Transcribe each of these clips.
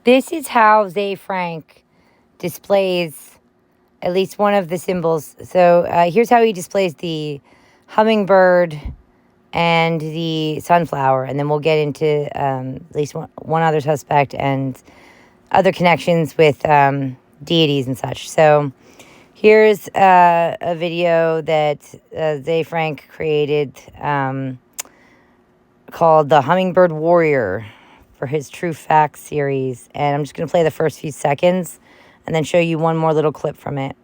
This is how Ze Frank displays at least one of the symbols. So here's how he displays the hummingbird and the sunflower. And then we'll get into at least one other suspect and other connections with deities and such. So here's a video that Ze Frank created called The Hummingbird Warrior for his True Facts series. And I'm just going to play the first few seconds and then show you one more little clip from it.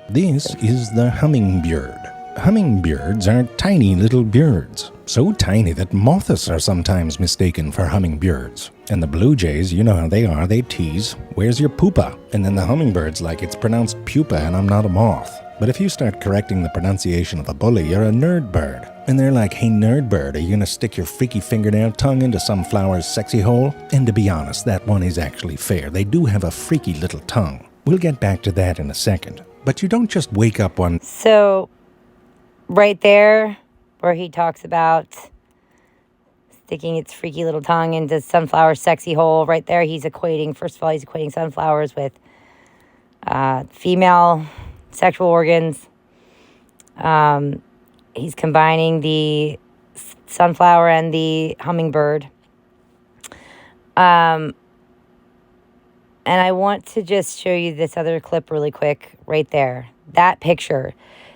This is the hummingbird. Hummingbirds are tiny little birds, so tiny that moths are sometimes mistaken for hummingbirds. And the blue jays, you know how they are, they tease, "Where's your pupa?" And then the hummingbirds like it's pronounced pupa and I'm not a moth. But if you start correcting the pronunciation of a bully, you're a nerd bird. And they're like, "Hey nerd bird, are you gonna stick your freaky fingernail tongue into some flower's sexy hole?" And to be honest, that one is actually fair. They do have a freaky little tongue. We'll get back to that in a second. But you don't just wake up one... So, right there, where he talks about sticking its freaky little tongue into sunflower's sexy hole, right there, he's equating, first of all, he's equating sunflowers with female sexual organs. He's combining the sunflower and the hummingbird. And I want to just show you this other clip really quick right there. That picture.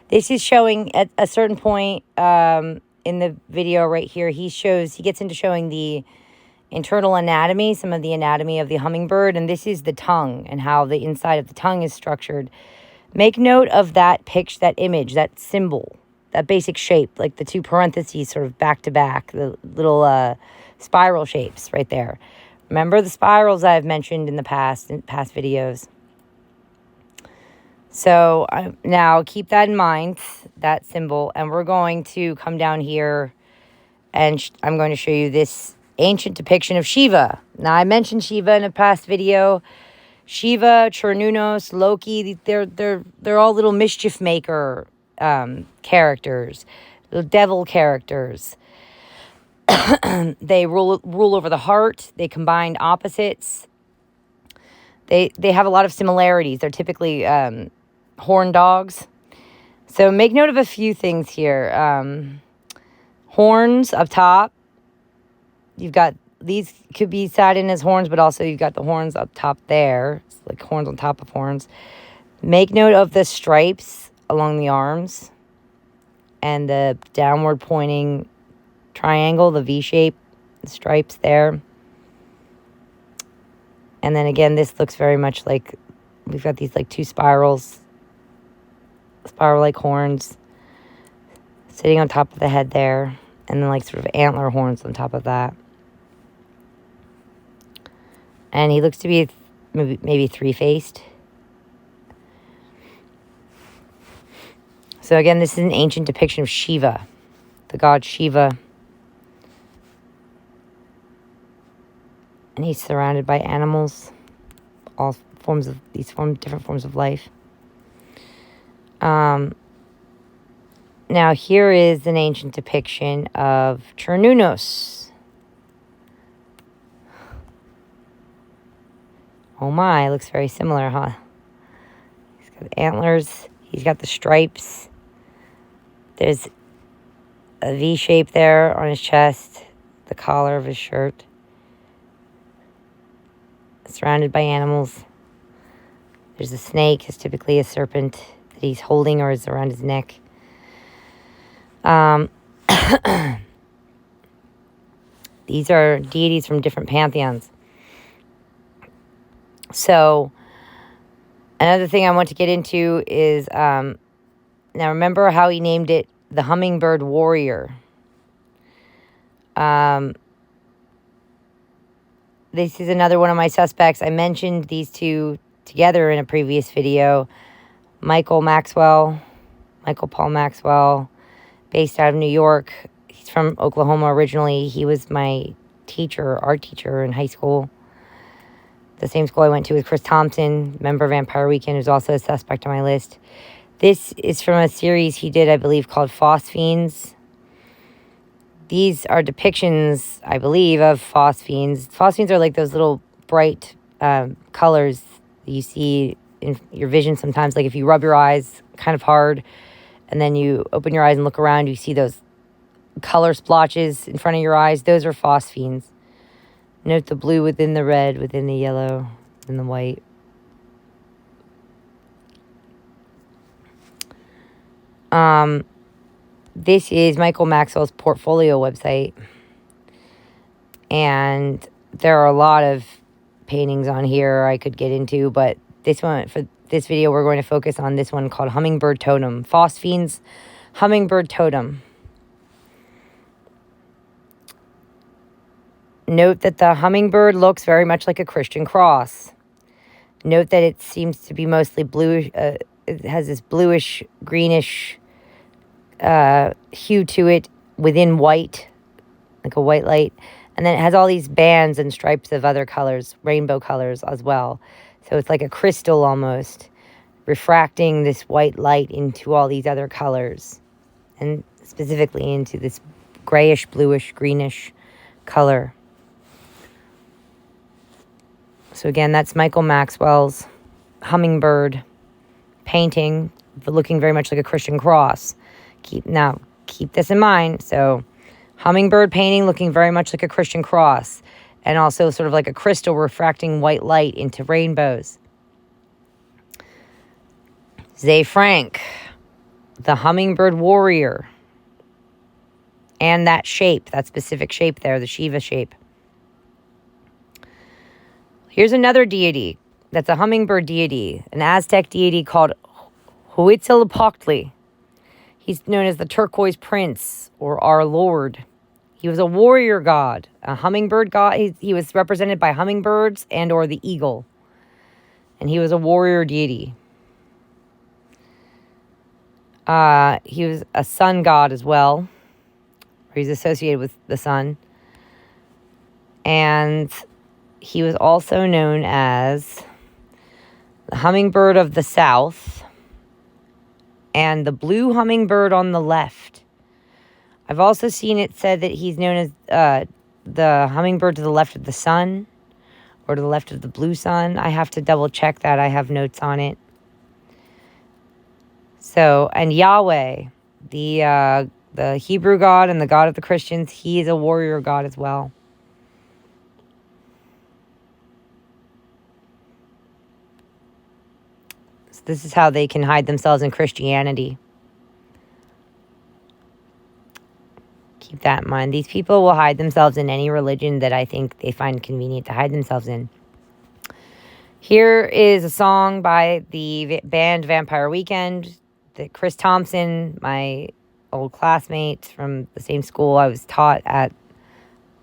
This is showing at a certain point in the video right here. He gets into showing the internal anatomy, some of the anatomy of the hummingbird. And this is the tongue and how the inside of the tongue is structured. Make note of that picture, that image, that symbol, that basic shape, like the two parentheses sort of back to back, the little spiral shapes right there. Remember the spirals I've mentioned in past videos. So now keep that in mind, that symbol. And we're going to come down here and I'm going to show you this ancient depiction of Shiva. Now, I mentioned Shiva in a past video. Shiva, Cernunnos, Loki, they're all little mischief maker characters, little devil characters. They rule over the heart. They combine opposites. They have a lot of similarities. They're typically horn dogs. So make note of a few things here. Horns up top. You've got, these could be sat in as horns, but also you've got the horns up top there. It's like horns on top of horns. Make note of the stripes along the arms and the downward pointing triangle, the V shape, the stripes there. And then again, this looks very much like we've got these like two spirals, spiral-like horns sitting on top of the head there, and then like sort of antler horns on top of that. And he looks to be maybe three-faced. So again, this is an ancient depiction of Shiva, the god Shiva. And he's surrounded by animals, all forms of different forms of life. Now here is an ancient depiction of Cernunnos. Oh my, it looks very similar, huh? He's got the antlers. He's got the stripes. There's a V shape there on his chest, the collar of his shirt. Surrounded by animals. There's a snake, is typically a serpent that he's holding or is around his neck. These are deities from different pantheons. So, another thing I want to get into is, now remember how he named it the Hummingbird Warrior. This is another one of my suspects. I mentioned these two together in a previous video. Michael Paul Maxwell, based out of New York. He's from Oklahoma originally. He was my art teacher in high school. The same school I went to with Chris Thompson, member of Vampire Weekend, who's also a suspect on my list. This is from a series he did, I believe, called Phosphenes. These are depictions, I believe, of phosphenes. Phosphenes are like those little bright colors that you see in your vision sometimes. Like if you rub your eyes kind of hard and then you open your eyes and look around, you see those color splotches in front of your eyes. Those are phosphenes. Note the blue within the red, within the yellow, and the white. This is Michael Maxwell's portfolio website. And there are a lot of paintings on here I could get into, but this one, for this video, we're going to focus on this one called Hummingbird Totem. Phosphenes Hummingbird Totem. Note that the hummingbird looks very much like a Christian cross. Note that it seems to be mostly blue. It has this bluish, greenish hue to it within white, like a white light. And then it has all these bands and stripes of other colors, rainbow colors as well. So it's like a crystal almost, refracting this white light into all these other colors. And specifically into this grayish, bluish, greenish color. So again, that's Michael Maxwell's hummingbird painting, looking very much like a Christian cross. Keep this in mind. So hummingbird painting looking very much like a Christian cross, and also sort of like a crystal refracting white light into rainbows. Zay Frank, the hummingbird warrior, and that shape, that specific shape there, the Shiva shape. Here's another deity that's a hummingbird deity, an Aztec deity called Huitzilopochtli. He's known as the Turquoise Prince, or Our Lord. He was a warrior god, a hummingbird god. He was represented by hummingbirds and or the eagle. And he was a warrior deity. He was a sun god as well. He's associated with the sun. And he was also known as the hummingbird of the south and the blue hummingbird on the left. I've also seen it said that he's known as the hummingbird to the left of the sun or to the left of the blue sun. I have to double check that. I have notes on it. So, and Yahweh, the Hebrew God and the God of the Christians, he is a warrior god as well. So this is how they can hide themselves in Christianity. Keep that in mind. These people will hide themselves in any religion that I think they find convenient to hide themselves in. Here is a song by the band Vampire Weekend that Chris Thompson, my old classmate from the same school I was taught at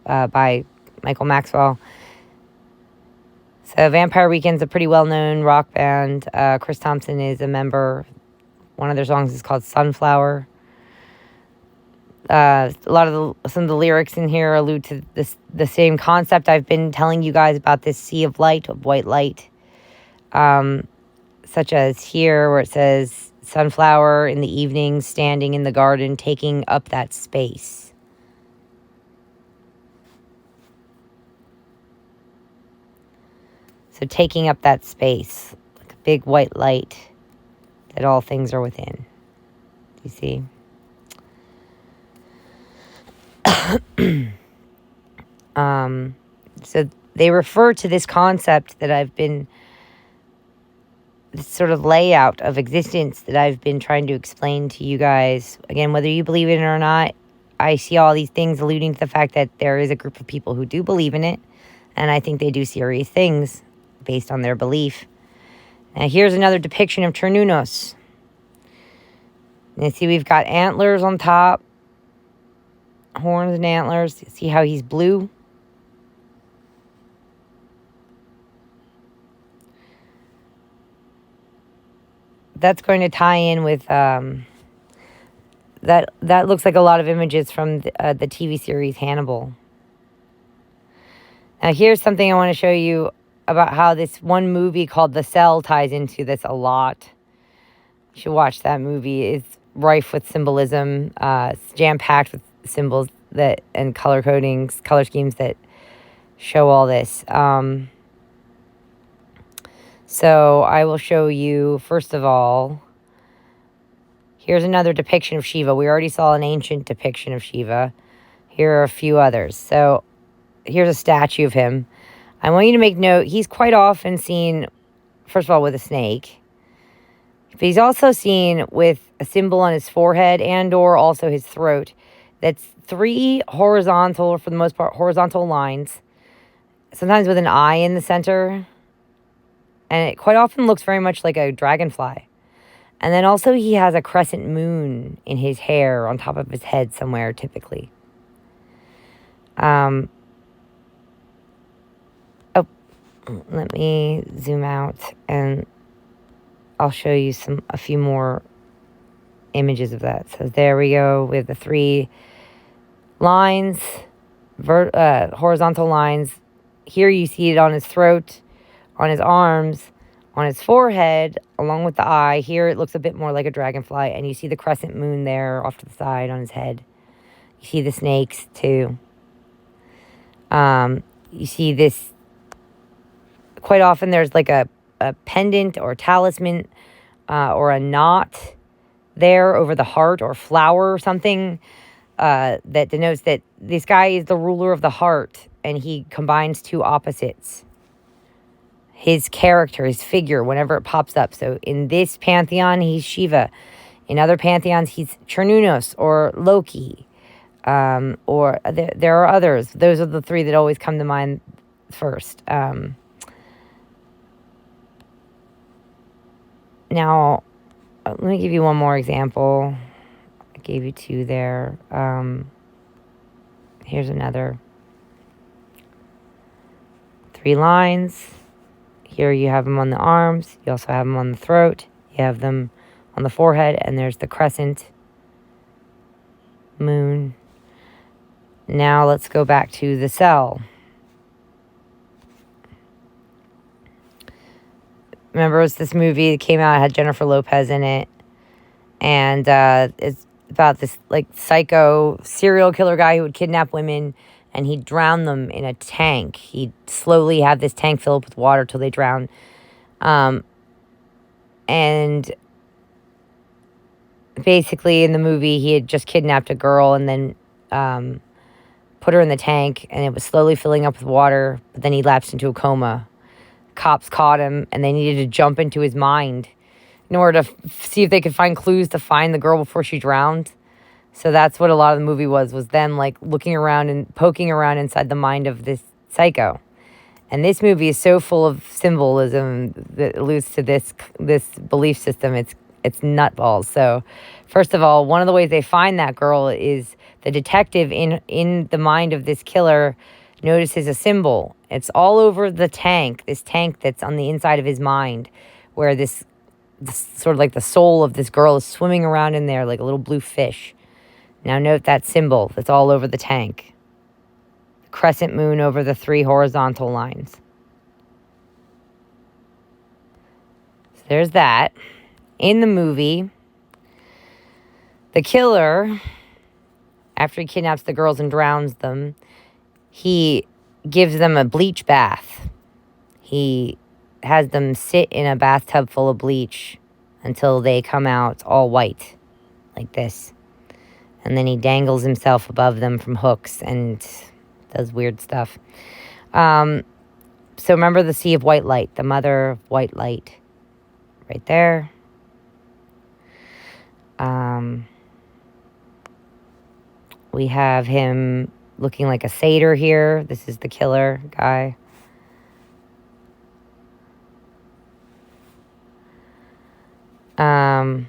by Michael Maxwell. So Vampire Weekend's a pretty well-known rock band. Chris Thompson is a member. One of their songs is called Sunflower. Some of the lyrics in here allude to the same concept I've been telling you guys about, this sea of light, of white light. Such as here where it says, sunflower in the evening, standing in the garden, taking up that space. So taking up that space, like a big white light that all things are within. Do you see? So they refer to this concept that I've been, this sort of layout of existence that I've been trying to explain to you guys. Again, whether you believe in it or not, I see all these things alluding to the fact that there is a group of people who do believe in it. And I think they do serious things based on their belief. Now here's another depiction of Cernunnos. And see, we've got antlers on top. Horns and antlers. See how he's blue? That's going to tie in with that looks like a lot of images from the TV series Hannibal. Now here's something I want to show you about how this one movie called The Cell ties into this a lot. You should watch that movie. It's rife with symbolism. It's jam-packed with symbols. that and color codings, color schemes that show all this. So I will show you, first of all, here's another depiction of Shiva. We already saw an ancient depiction of Shiva. Here are a few others. So here's a statue of him. I want you to make note, he's quite often seen, first of all, with a snake. But he's also seen with a symbol on his forehead and or also his throat. That's 3 horizontal, for the most part, horizontal lines. Sometimes with an eye in the center. And it quite often looks very much like a dragonfly. And then also he has a crescent moon in his hair on top of his head somewhere, typically. Oh, let me zoom out and I'll show you a few more images of that. So there we go with the 3 lines, horizontal lines. Here you see it on his throat, on his arms, on his forehead, along with the eye. Here it looks a bit more like a dragonfly, and you see the crescent moon there off to the side on his head. You see the snakes too. You see this, quite often there's like a pendant or talisman or a knot there over the heart or flower or something that denotes that this guy is the ruler of the heart, and he combines 2 opposites. His character, his figure, whenever it pops up. So in this pantheon, he's Shiva. In other pantheons, he's Cernunnos or Loki. Or there are others. Those are the 3 that always come to mind first. Now, let me give you one more example. I gave you 2 there. Here's another. 3 lines. Here you have them on the arms. You also have them on the throat. You have them on the forehead. And there's the crescent moon. Now let's go back to the cell. Remember, it's this movie that came out, it had Jennifer Lopez in it. And it's about this like psycho serial killer guy who would kidnap women and he'd drown them in a tank. He'd slowly have this tank fill up with water till they drown. And basically in the movie, he had just kidnapped a girl and then put her in the tank, and it was slowly filling up with water, but then he lapsed into a coma. Cops caught him, and they needed to jump into his mind in order to see if they could find clues to find the girl before she drowned. So that's what a lot of the movie was them like looking around and poking around inside the mind of this psycho. And this movie is so full of symbolism that alludes to this belief system. It's nutballs. So first of all, one of the ways they find that girl is the detective in the mind of this killer notices a symbol. It's all over the tank, this tank that's on the inside of his mind, where this sort of like the soul of this girl is swimming around in there like a little blue fish. Now note that symbol that's all over the tank. The crescent moon over the 3 horizontal lines. So there's that. In the movie, the killer, after he kidnaps the girls and drowns them, he gives them a bleach bath. He has them sit in a bathtub full of bleach until they come out all white, like this. And then he dangles himself above them from hooks and does weird stuff. So remember the sea of white light, the mother of white light, right there. We have him looking like a satyr here. This is the killer guy. I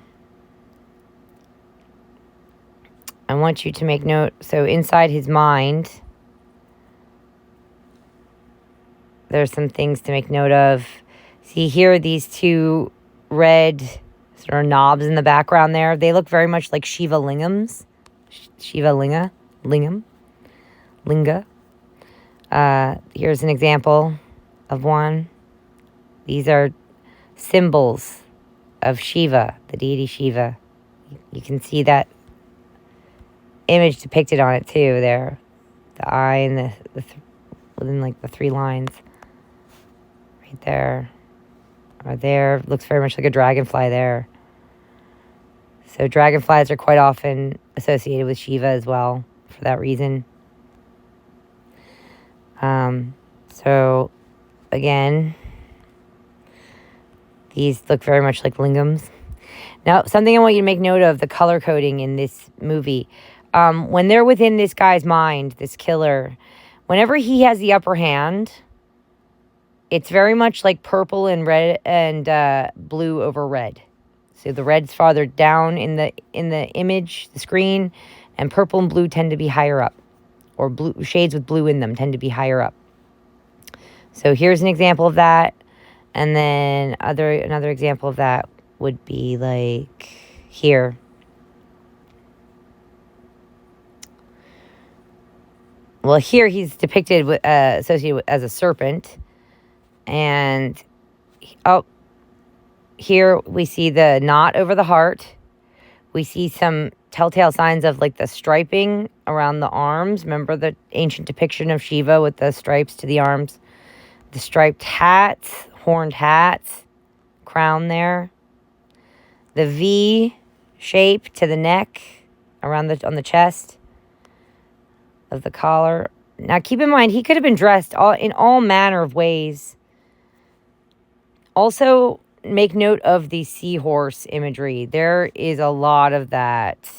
want you to make note. So inside his mind, there's some things to make note of. See, here are these 2 red sort of knobs in the background there. They look very much like Shiva lingams. Shiva linga. Linga. Here's an example of one. These are symbols of Shiva, the deity Shiva. You can see that image depicted on it too. There, the eye and within like the 3 lines, right there, or there. Looks very much like a dragonfly there. So dragonflies are quite often associated with Shiva as well for that reason. So again, these look very much like lingams. Now, something I want you to make note of, the color coding in this movie. When they're within this guy's mind, this killer, whenever he has the upper hand, it's very much like purple and red and blue over red. So the red's farther down in the image, the screen, and purple and blue tend to be higher up, or blue shades with blue in them tend to be higher up. So here's an example of that, and then another example of that would be like here. Well, here he's depicted with, associated as a serpent, and here we see the knot over the heart. We see some telltale signs of like the striping around the arms. Remember the ancient depiction of Shiva with the stripes to the arms? The striped hats, horned hats, crown there. The V shape to the neck on the chest of the collar. Now keep in mind, he could have been dressed in all manner of ways. Also, make note of the seahorse imagery. There is a lot of that.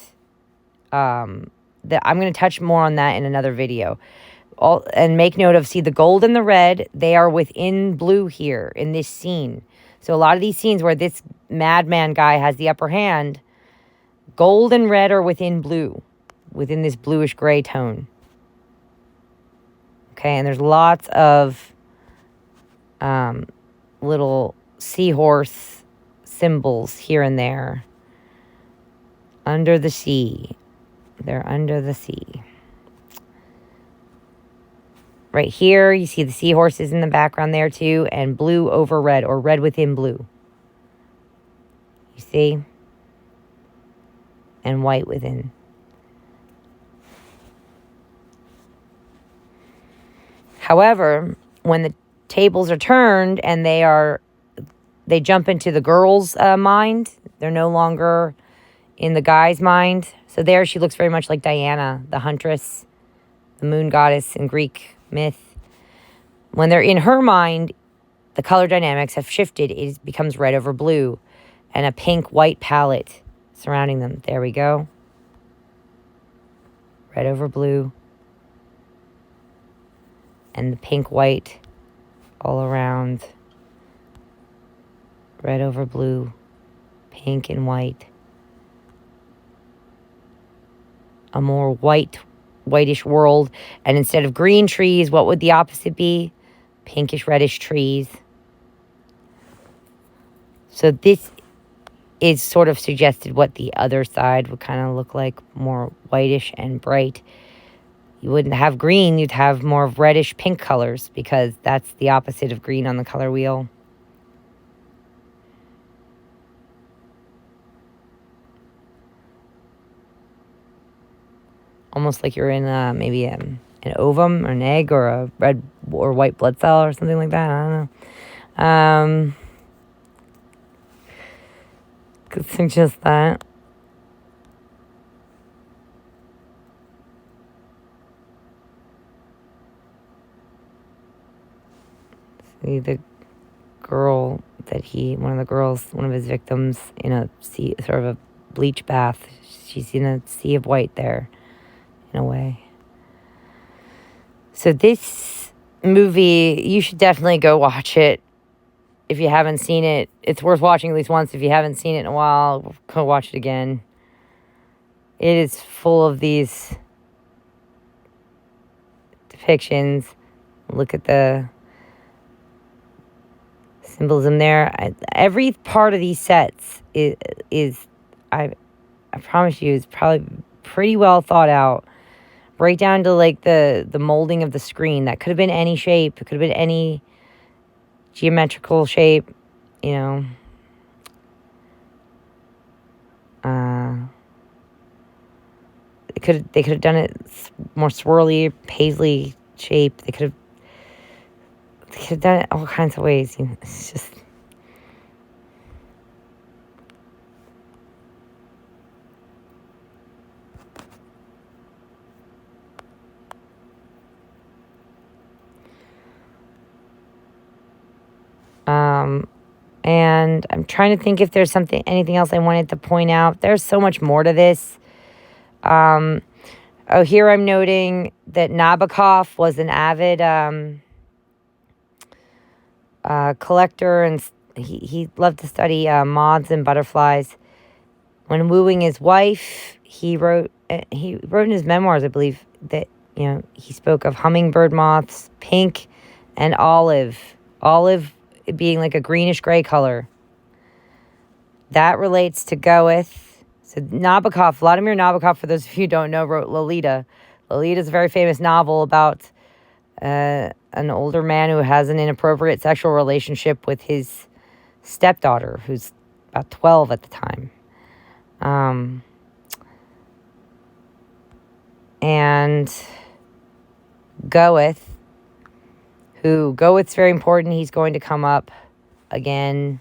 That I'm going to touch more on that in another video. And make note of, see the gold and the red, they are within blue here in this scene. So a lot of these scenes where this madman guy has the upper hand, gold and red are within blue, within this bluish gray tone. Okay, and there's lots of little seahorse symbols here and there. Under the sea. They're under the sea. Right here, you see the seahorses in the background there too, and blue over red, or red within blue. You see? And white within. However, when the tables are turned and they jump into the girl's mind, they're no longer in the guy's mind. So there she looks very much like Diana, the huntress, the moon goddess in Greek myth. When they're in her mind, the color dynamics have shifted. It becomes red over blue and a pink-white palette surrounding them. There we go. Red over blue. And the pink-white all around. Red over blue. Pink and white. A more whitish world. And instead of green trees, what would the opposite be? Pinkish, reddish trees. So this is sort of suggested what the other side would kind of look like. More whitish and bright. You wouldn't have green, you'd have more reddish pink colors, because that's the opposite of green on the color wheel. Almost like you're in maybe an ovum or an egg or a red or white blood cell or something like that. I don't know. Could suggest that. See the girl that one of his victims in a sea, sort of a bleach bath. She's in a sea of white there, in a way. So this movie, you should definitely go watch it. If you haven't seen it, it's worth watching at least once. If you haven't seen it in a while, go watch it again. It is full of these depictions. Look at the symbolism there. Every part of these sets is I promise you, is probably pretty well thought out. Right down to like the molding of the screen. That could have been any shape. It could have been any geometrical shape, you know. They could have done it more swirly, paisley shape. They could have done it all kinds of ways. You know, it's just. And I'm trying to think if there's anything else I wanted to point out. There's so much more to this. Here I'm noting that Nabokov was an avid collector, and he loved to study moths and butterflies. When wooing his wife, he wrote in his memoirs, I believe, that he spoke of hummingbird moths, pink and olive being like a greenish gray color. That relates to Goethe. So Nabokov, Vladimir Nabokov, for those of you who don't know, wrote Lolita. Lolita is a very famous novel about an older man who has an inappropriate sexual relationship with his stepdaughter, who's about 12 at the time. And Goethe's very important. He's going to come up again.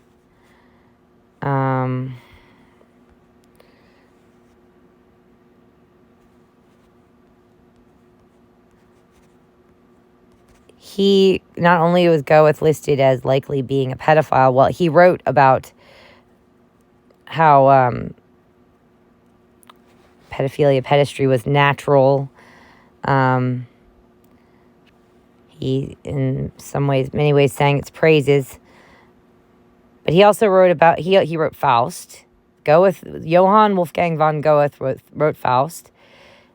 He, not only was Goethe listed as likely being a pedophile, well, he wrote about how pedestry was natural. He, in many ways, sang its praises. But he also wrote about, he wrote Faust. Johann Wolfgang von Goethe wrote Faust.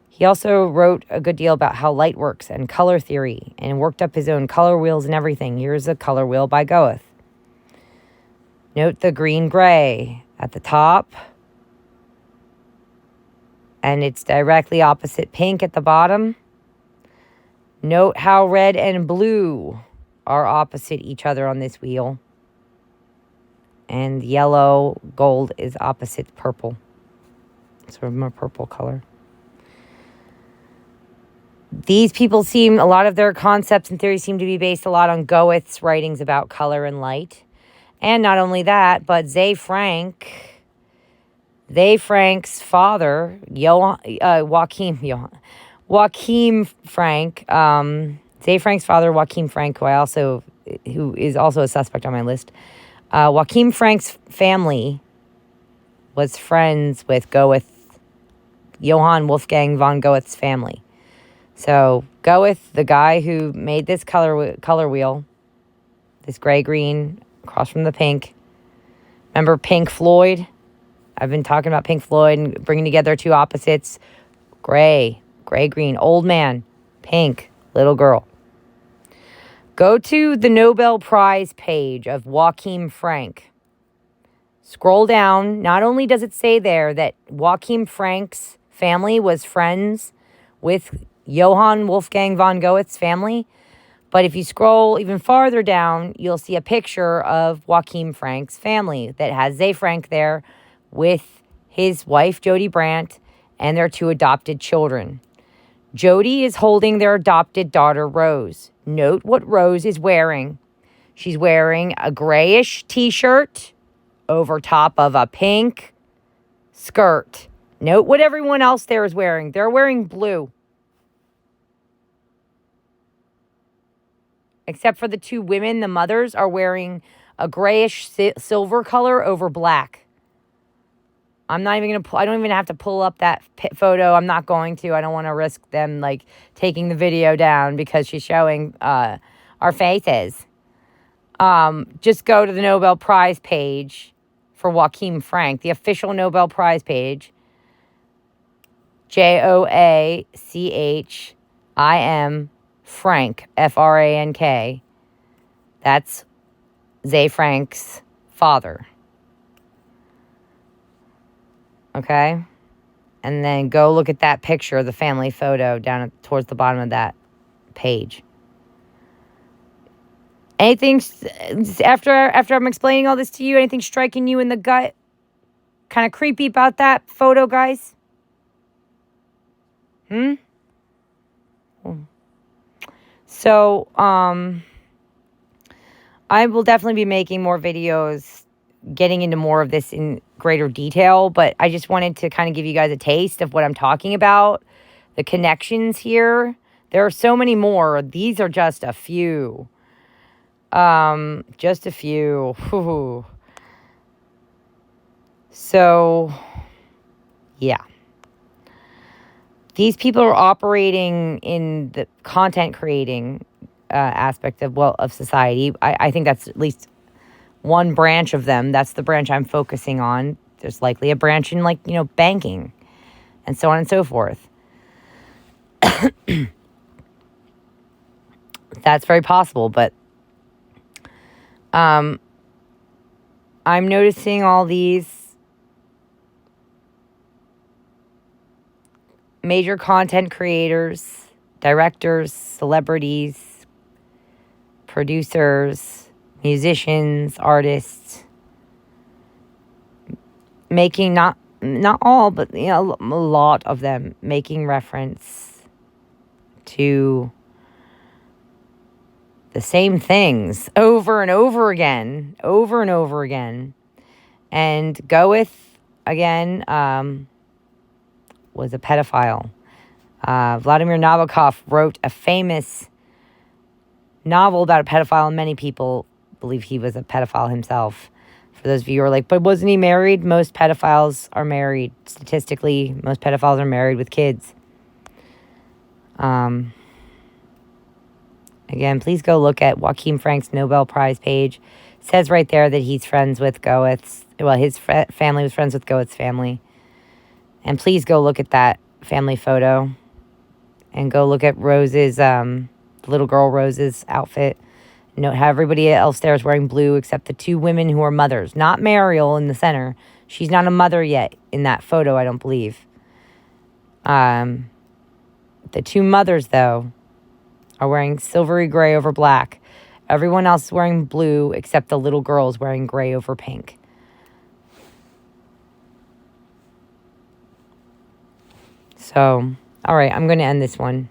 He also wrote a good deal about how light works and color theory, and worked up his own color wheels and everything. Here's a color wheel by Goethe. Note the green-gray at the top, and it's directly opposite pink at the bottom. Note how red and blue are opposite each other on this wheel. And yellow, gold is opposite purple. Sort of more purple color. These people a lot of their concepts and theories seem to be based a lot on Goethe's writings about color and light. And not only that, but Ze Frank's father, Joachim Frank, Ze Frank's father, Joachim Frank, who is also a suspect on my list. Joachim Frank's family was friends with Johann Wolfgang von Goethe's family. So Goethe, the guy who made this color wheel, this gray-green across from the pink. Remember Pink Floyd? I've been talking about Pink Floyd and bringing together two opposites. Gray-green, old man, pink, little girl. Go to the Nobel Prize page of Joachim Frank. Scroll down. Not only does it say there that Joachim Frank's family was friends with Johann Wolfgang von Goethe's family, but if you scroll even farther down, you'll see a picture of Joachim Frank's family that has Ze Frank there with his wife, Jody Brandt, and their two adopted children. Jody is holding their adopted daughter, Rose. Note what Rose is wearing. She's wearing a grayish t-shirt over top of a pink skirt. Note what everyone else there is wearing. They're wearing blue. Except for the two women, the mothers are wearing a grayish silver color over black. I don't even have to pull up that photo. I'm not going to. I don't want to risk them taking the video down because she's showing our faces. Just go to the Nobel Prize page for Joachim Frank, the official Nobel Prize page. Joachim Frank, Frank. That's Ze Frank's father. Okay? And then go look at that picture, the family photo down towards the bottom of that page. Anything, after I'm explaining all this to you, anything striking you in the gut? Kind of creepy about that photo, guys? So, I will definitely be making more videos getting into more of this in greater detail, but I just wanted to kind of give you guys a taste of what I'm talking about, the connections here. There are so many more. These are just a few. Just a few. Whew. So, yeah. These people are operating in the content creating aspect of society. I think that's at least one branch of them. That's the branch I'm focusing on. There's likely a branch in, like, banking and so on and so forth. That's very possible, but I'm noticing all these major content creators, directors, celebrities, producers, musicians, artists, making not all, but a lot of them making reference to the same things over and over again. And Goethe, again, was a pedophile. Vladimir Nabokov wrote a famous novel about a pedophile, and many people believe he was a pedophile himself. For those of you who are like, but wasn't he married? Most pedophiles are married. Statistically, most pedophiles are married with kids. Again, please go look at Joachim Frank's Nobel Prize page. It says right there that he's friends with Goethe's. Well, his family was friends with Goethe's family. And please go look at that family photo. And go look at Rose's, little girl Rose's outfit. Note how everybody else there is wearing blue except the two women who are mothers. Not Mariel in the center. She's not a mother yet in that photo, I don't believe. The two mothers, though, are wearing silvery gray over black. Everyone else is wearing blue except the little girl is wearing gray over pink. So, all right, I'm going to end this one.